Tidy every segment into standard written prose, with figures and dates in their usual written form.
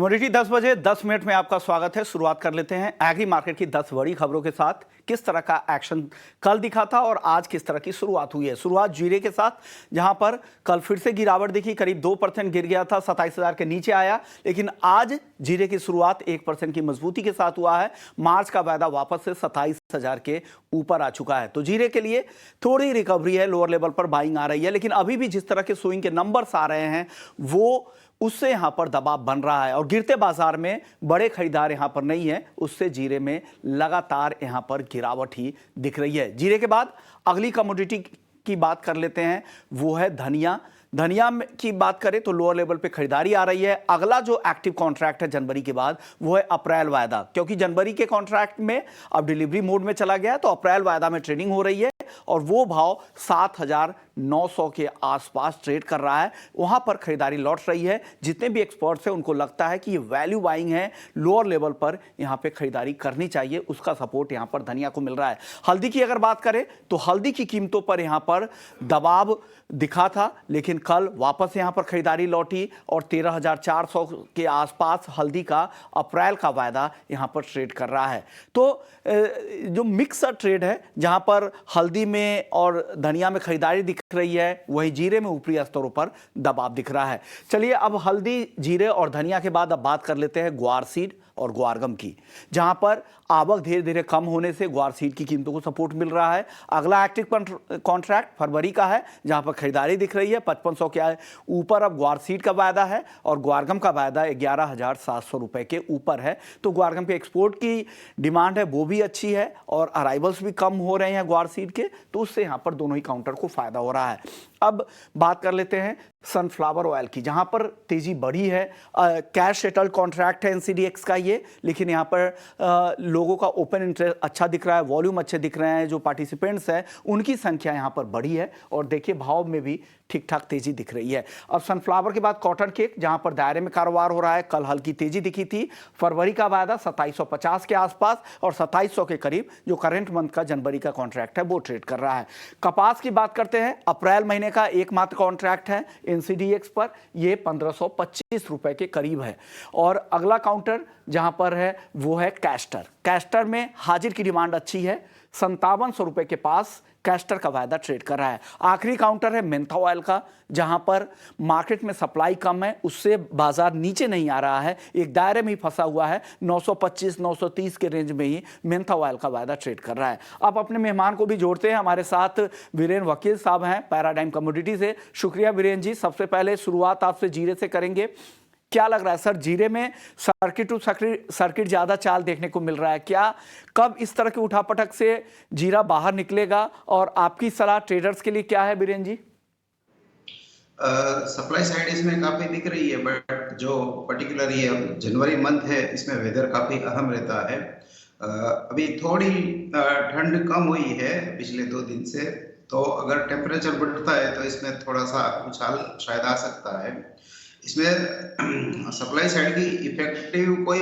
Commodity 10 बजे 10 minute में आपका स्वागत है। शुरुआत कर लेते हैं एग्री मार्केट की 10 बड़ी खबरों के साथ। किस तरह का एक्शन कल दिखा था और आज किस तरह की शुरुआत हुई है। शुरुआत जीरे के साथ, जहां पर कल फिर से गिरावट दिखी, करीब 2% गिर गया था, 27,000 के नीचे आया। लेकिन आज जीरे की शुरुआत 1% की मजबूती के साथ हुआ है। मार्च का वायदा वापस से 27,000 के ऊपर आ चुका है। तो जीरे के लिए थोड़ी रिकवरी है, लोअर लेवल पर बाइंग आ रही है। लेकिन अभी भी जिस तरह के स्विंग के नंबर्स आ रहे हैं वो उससे यहां पर दबाव बन रहा है और गिरते बाजार में बड़े खरीदार यहां पर नहीं है, उससे जीरे में लगातार यहां पर गिरावट ही दिख रही है। जीरे के बाद अगली कमोडिटी की बात कर लेते हैं, वो है धनिया। धनिया की बात करें तो लोअर लेवल पे खरीदारी आ रही है। अगला जो एक्टिव कॉन्ट्रैक्ट है जनवरी के बाद वो है अप्रैल वायदा, क्योंकि जनवरी के कॉन्ट्रैक्ट में अब डिलीवरी मोड में चला गया, तो अप्रैल वायदा में ट्रेडिंग हो रही है और वो भाव 7,900 के आसपास ट्रेड कर रहा है। वहां पर खरीदारी लौट रही है। जितने भी एक्सपर्ट्स हैं उनको लगता है कि ये वैल्यू बाइंग है, लोअर लेवल पर यहां पे खरीदारी करनी चाहिए, उसका सपोर्ट यहां पर धनिया को मिल रहा है। हल्दी की अगर बात करें तो हल्दी की कीमतों पर यहां पर दबाव दिखा था, लेकिन कल वापस यहां पर खरीदारी लौटी और 13,400 के आसपास हल्दी का अप्रैल का वायदा यहां पर ट्रेड कर रहा है। तो जो मिक्स ट्रेड है, जहां पर हल्दी में और धनिया में खरीदारी दिख रही है, वही जीरे में ऊपरी स्तरों पर दबाव दिख रहा है। चलिए अब हल्दी, जीरे और धनिया के बाद अब बात कर लेते हैं ग्वार सीड और ग्वारगम की, जहां पर आवक धीरे धीरे कम होने से ग्वार सीड की कीमतों को सपोर्ट मिल रहा है। अगला एक्टिव कॉन्ट्रैक्ट फरवरी का है, जहां पर खरीदारी दिख रही है 5500 के ऊपर अब ग्वार सीड का वायदा है और ग्वारगम का वायदा 11,700 रुपए के ऊपर है। तो ग्वारगम के एक्सपोर्ट की डिमांड है वो भी अच्छी है और अराइवल्स भी कम हो रहे हैं ग्वार सीड के, तो उससे यहां पर दोनों ही काउंटर को फायदा हो रहा है। अब बात कर लेते हैं सनफ्लावर ऑयल की, जहां पर तेजी बढ़ी है। कैश सेटल्ड कॉन्ट्रैक्ट है एनसीडीएक्स का ये, लेकिन यहां पर लोगों का ओपन इंटरेस्ट अच्छा दिख रहा है, वॉल्यूम अच्छे दिख रहे हैं, जो पार्टिसिपेंट्स हैं उनकी संख्या यहां पर बढ़ी है और देखिए भाव में भी ठीक ठाक तेजी दिख रही है। अब सनफ्लावर के बाद कॉटन केक, जहां पर दायरे में कारोबार हो रहा है, कल हल्की तेजी दिखी थी। फरवरी का वायदा 2750 के आसपास और 2700 के करीब जो करंट मंथ का जनवरी का कॉन्ट्रैक्ट है वो ट्रेड कर रहा है। कपास की बात करते हैं, अप्रैल महीने का एकमात्र कॉन्ट्रैक्ट है एनसीडीएक्स पर, ये 1525 रुपए के करीब है। और अगला काउंटर जहां पर है वो है कैस्टर। कैस्टर में हाजिर की डिमांड अच्छी है, 5700 रुपए के पास कैस्टर का वायदा ट्रेड कर रहा है। आखिरी काउंटर है मेंथा ऑयल का, जहां पर मार्केट में सप्लाई कम है, उससे बाजार नीचे नहीं आ रहा है, एक दायरे में ही फंसा हुआ है। 925-930 के रेंज में ही मेंथा ऑयल का वायदा ट्रेड कर रहा है। अब अपने मेहमान को भी जोड़ते हैं, हमारे साथ वीरेन वकील साहब हैं पैराडाइम कमोडिटी से। शुक्रिया वीरेन जी। सबसे पहले शुरुआत आपसे जीरे से करेंगे। क्या लग रहा है सर, जीरे में सर्किट टू सर्किट ज्यादा चाल देखने को मिल रहा है क्या? कब इस तरह की उठापटक से जीरा बाहर निकलेगा और आपकी सलाह ट्रेडर्स के लिए क्या है वीरेन जी? सप्लाई साइड इसमें काफी दिख रही है, बट जो पर्टिकुलर ये जनवरी मंथ है इसमें वेदर काफी अहम रहता है। अभी थोड़ी ठंड कम हुई है पिछले 2 दिन से, तो अगर टेम्परेचर बढ़ता है तो इसमें थोड़ा सा उछाल शायद आ सकता है। इसमें सप्लाई साइड की इफेक्टिव कोई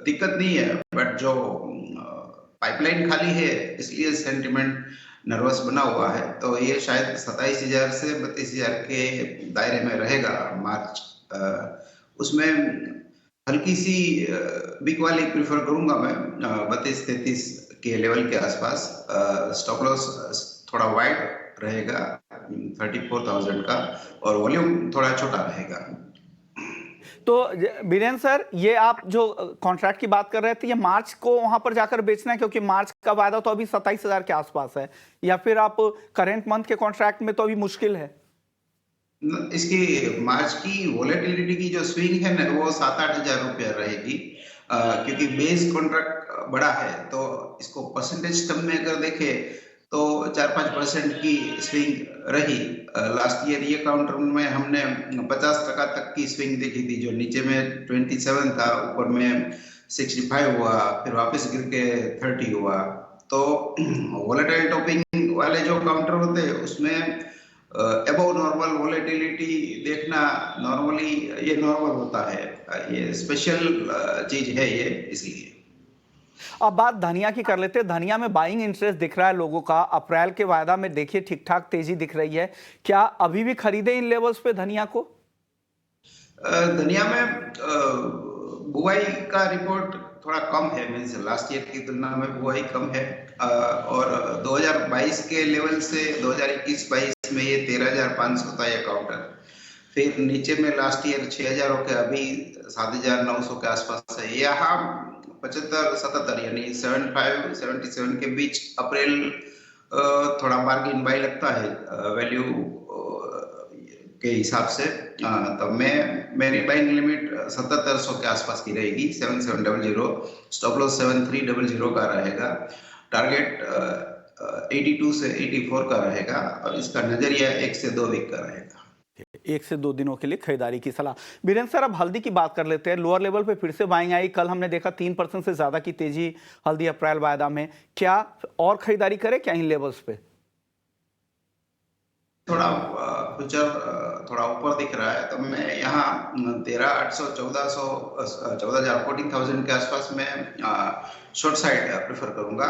दिक्कत नहीं है, बट जो पाइपलाइन खाली है इसलिए सेंटिमेंट नर्वस बना हुआ है। तो ये शायद 27,000 से 32,000 के दायरे में रहेगा मार्च। उसमें हल्की सी वीक वाली प्रीफर करूंगा मैं, 32-33 के लेवल के आसपास। स्टॉप लॉस थोड़ा वाइड रहेगा 34,000 का और वॉल्यूम थोड़ा छोटा रहेगा। तो बीरेन सर, ये आप जो कॉन्ट्रैक्ट की बात कर रहे थे, ये मार्च को वहां पर जाकर बेचना है, क्योंकि मार्च का वायदा तो अभी 27,000 के आसपास है, या फिर आप करंट मंथ के कॉन्ट्रैक्ट में तो अभी मुश्किल है? इसकी मार्च की वोलेटिलिटी की जो स्विंग है ना वो 7-8 हजार रुपया रहेगी, क्योंकि बेस कॉन्ट्रैक्ट बड़ा है। तो इसको परसेंटेज टर्म में अगर देखें तो 4-5% की स्विंग रही। लास्ट ईयर ये काउंटर में हमने 50% तक की स्विंग देखी थी, जो नीचे में 27 था, ऊपर में 65 हुआ, फिर वापस गिर के 30 हुआ। तो वोलेटाइल टॉपिंग वाले जो काउंटर होते हैं उसमें अबव नॉर्मल वोलेटिलिटी देखना नॉर्मली ये नॉर्मल होता है, ये स्पेशल चीज है ये, इसलिए। अब बात धनिया की कर लेते हैं। धनिया में बाइंग इंटरेस्ट दिख रहा है लोगों का, अप्रैल के वायदा में देखिए ठीक ठाक तेजी दिख रही है। क्या अभी भी खरीदे इन लेवल्स पे धनिया को? धनिया में बुआई का रिपोर्ट थोड़ा कम है, मीन्स लास्ट ईयर की तुलना में बुआई कम है। और 2022 के लेवल से 2021-22 में ये 13,500 था ये काउंटर, फिर नीचे में लास्ट ईयर 6,000 होकर अभी 7,900 के आसपास है। यहाँ 75-77 यानी 75-77 के बीच अप्रैल थोड़ा बार्गिन बाई लगता है वैल्यू के हिसाब से। तो मेरी बाइंग लिमिट 7700 के आसपास की रहेगी, 7700, स्टॉप लॉस 7300 का रहेगा, टारगेट 82 से 84 का रहेगा और इसका नजरिया 1 से 2 वीक का रहेगा। 1 से 2 दिनों के लिए खरीदारी की सलाह। बीरेंद्र सर, अब हल्दी की बात कर लेते हैं। लोअर लेवल पे फिर से बाइंग आई, कल हमने देखा 3% से ज्यादा की तेजी हल्दी अप्रैल वायदा में। क्या और खरीदारी करें क्या इन लेवल्स पे? थोड़ा फ्यूचर थोड़ा ऊपर दिख रहा है, तो मैं यहाँ 13,800, 14,000, 14,000 के आसपास में शॉर्ट साइड प्रेफर करूंगा।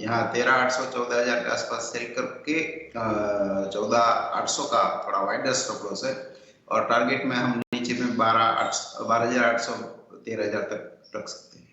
यहाँ 13,800, 14,000 के आसपास सेल करके 14,800 का थोड़ा वाइडर स्टॉप लॉस है और टारगेट में हम नीचे में 12,800, 13,000 तक रख सकते हैं।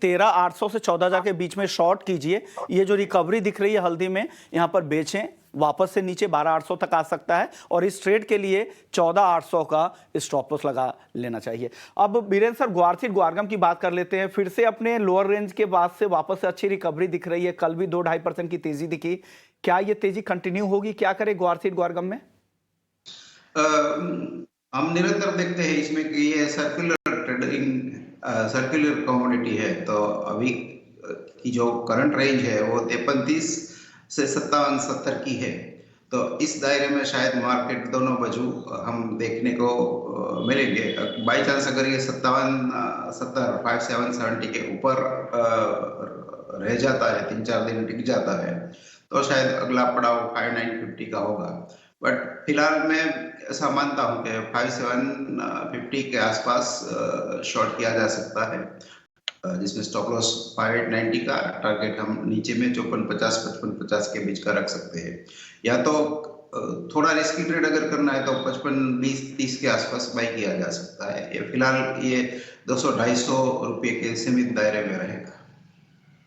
13,800 से 14,000 के बीच में शॉर्ट कीजिए। ये जो रिकवरी दिख रही है हल्दी में, यहाँ पर बेचें, वापस से नीचे 12,800 तक आ सकता है और इस ट्रेड के लिए 14,800 का स्टॉप लॉस लगा लेना चाहिए। अब बीरेंद्र सर, ग्वारसीड ग्वारगम की बात कर लेते हैं। फिर से अपने लोअर रेंज के बाद से वापस से अच्छी रिकवरी दिख रही है, कल भी 2-2.5% की तेजी दिखी। क्या ये तेजी कंटिन्यू होगी? क्या करे ग्वारसीड ग्वारगम में? हम निरंतर देखते हैं इसमें कि ये सर्कुलर ट्रेडिंग, सर्कुलर कमोडिटी है। तो अभी की जो करंट रेंज है वो 53-30 से 57-70 की है। तो इस दायरे में शायद मार्केट दोनों बाजू हम देखने को मिलेंगे। बाई चांस अगर ये 57-70 के ऊपर रह जाता है, 3-4 दिन टिक जाता है, तो शायद अगला पड़ाव 5,950 का होगा। बट फिलहाल मैं ऐसा मानता हूं कि 5,750 के आसपास शॉर्ट किया जा सकता है, जिसमें स्टॉप लॉस 5,890 का, टारगेट हम नीचे में 5450, 5550 के बीच का रख सकते हैं। या तो थोड़ा रिस्की ट्रेड अगर करना है तो 55-20-30 के आसपास बाई किया जा सकता है। ये फिलहाल ये 200-250 रुपये के सीमित दायरे में रहेगा।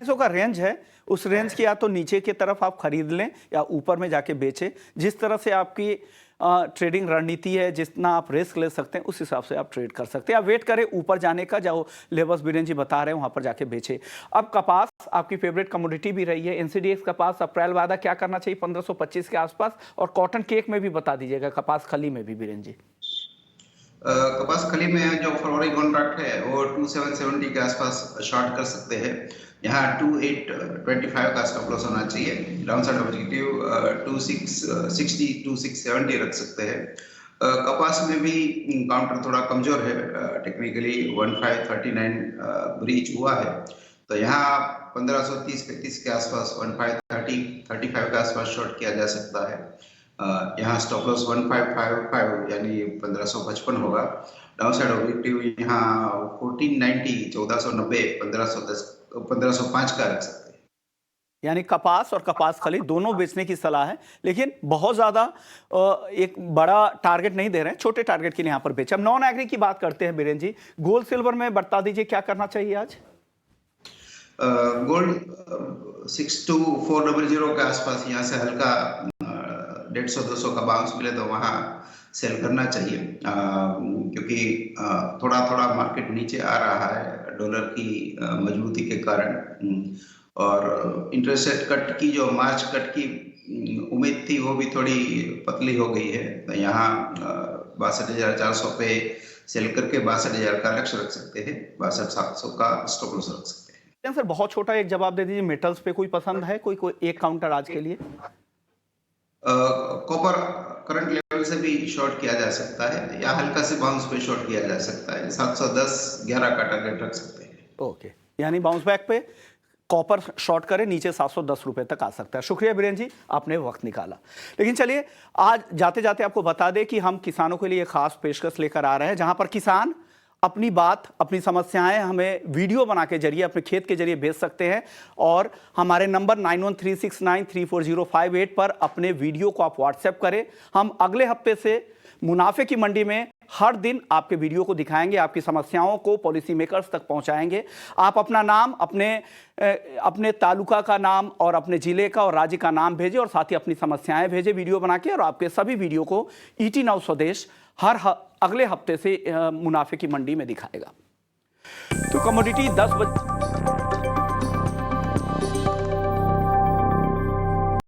का रेंज है, उस रेंज की या तो नीचे की तरफ आप खरीद लें या ऊपर में जाके बेचें। जिस तरह से आपकी ट्रेडिंग रणनीति है, जितना आप रिस्क ले सकते हैं उस हिसाब से आप ट्रेड कर सकते हैं। आप वेट करें ऊपर जाने का, जो लेवल्स बीरेंद्र जी बता रहे हैं वहां पर जाके बेचे। अब कपास आपकी फेवरेट कमोडिटी भी रही है, एनसीडीएक्स कपास अप्रैल वादा क्या करना चाहिए 1525 के आसपास, और कॉटन केक में भी बता दीजिएगा, कपास खली में भी बीरेंद्र जी। कपास खली में जो फरवरी कॉन्ट्रैक्ट है वो 2770 के आसपास शॉर्ट कर सकते हैं। यहाँ 2825 का स्टॉप लॉस होना चाहिए। डाउनसाइड ऑब्जेक्टिव 2660, 2670 रख सकते हैं। कपास में भी काउंटर थोड़ा कमजोर है, टेक्निकली 1539 ब्रीच हुआ है, तो यहाँ 1530-35 के आसपास 1530-35 के आसपास शॉर्ट किया जा सकता है। यहाँ स्टॉप लॉस 1555 यानी 1555 होगा। डाउनसाइड ऑब्जेक्टिव यहाँ 1490, 1490, 1510, 1505 का रख सकते हैं। यानी कपास और कपास खली दोनों बेचने की सलाह है, लेकिन बहुत ज्यादा एक बड़ा टारगेट नहीं दे रहे हैं, छोटे टारगेट के लिए यहाँ पर बेचे। अब नॉन एग्री की बात करते हैं बीरेंद्र जी। गोल्ड सिल्वर में बता दीजिए क्या करना चाहिए आज? गोल्ड 62,400 के आसपास यहाँ से हल्का 150-200 का बाउंस मिले तो वहाँ सेल करना चाहिए, क्योंकि थोड़ा थोड़ा मार्केट नीचे आ रहा है डॉलर की मजबूती के कारण, और इंटरेस्ट रेट कट की जो मार्च कट की उम्मीद थी वो भी थोड़ी पतली हो गई है। तो यहाँ 62,400 पे सेल करके 62,000 का लक्ष्य रख सकते हैं, 62,700 का स्टॉप लॉस रख सकते हैं। सर बहुत छोटा एक जवाब दे दीजिए, मेटल्स पे कोई पसंद है, कोई एक काउंटर आज के लिए? कॉपर करंट लेवल से भी शॉर्ट किया जा सकता है या हल्का से बाउंस पे शॉर्ट किया जा सकता है, 710-11 का टारगेट रख सकते हैं। ओके, यानी बाउंस बैक पे कॉपर शॉर्ट करे, नीचे 710 रुपए तक आ सकता है। शुक्रिया बीरेंद्र जी, आपने वक्त निकाला। लेकिन चलिए आज जाते जाते आपको बता दें कि हम किसानों के लिए खास पेशकश लेकर आ रहे हैं, जहां पर किसान अपनी बात, अपनी समस्याएं हमें वीडियो बना के जरिए, अपने खेत के जरिए भेज सकते हैं, और हमारे नंबर 9136934058 पर अपने वीडियो को आप व्हाट्सएप करें। हम अगले हफ्ते से मुनाफे की मंडी में हर दिन आपके वीडियो को दिखाएंगे, आपकी समस्याओं को पॉलिसी मेकर्स तक पहुंचाएंगे। आप अपना नाम, अपने तालुका का नाम और अपने जिले का और राज्य का नाम भेजें और साथ ही अपनी समस्याएं भेजें वीडियो बना के, और आपके सभी वीडियो को ईटी नाउ स्वदेश अगले हफ्ते से मुनाफे की मंडी में दिखाएगा। तो कमोडिटी 10 बजे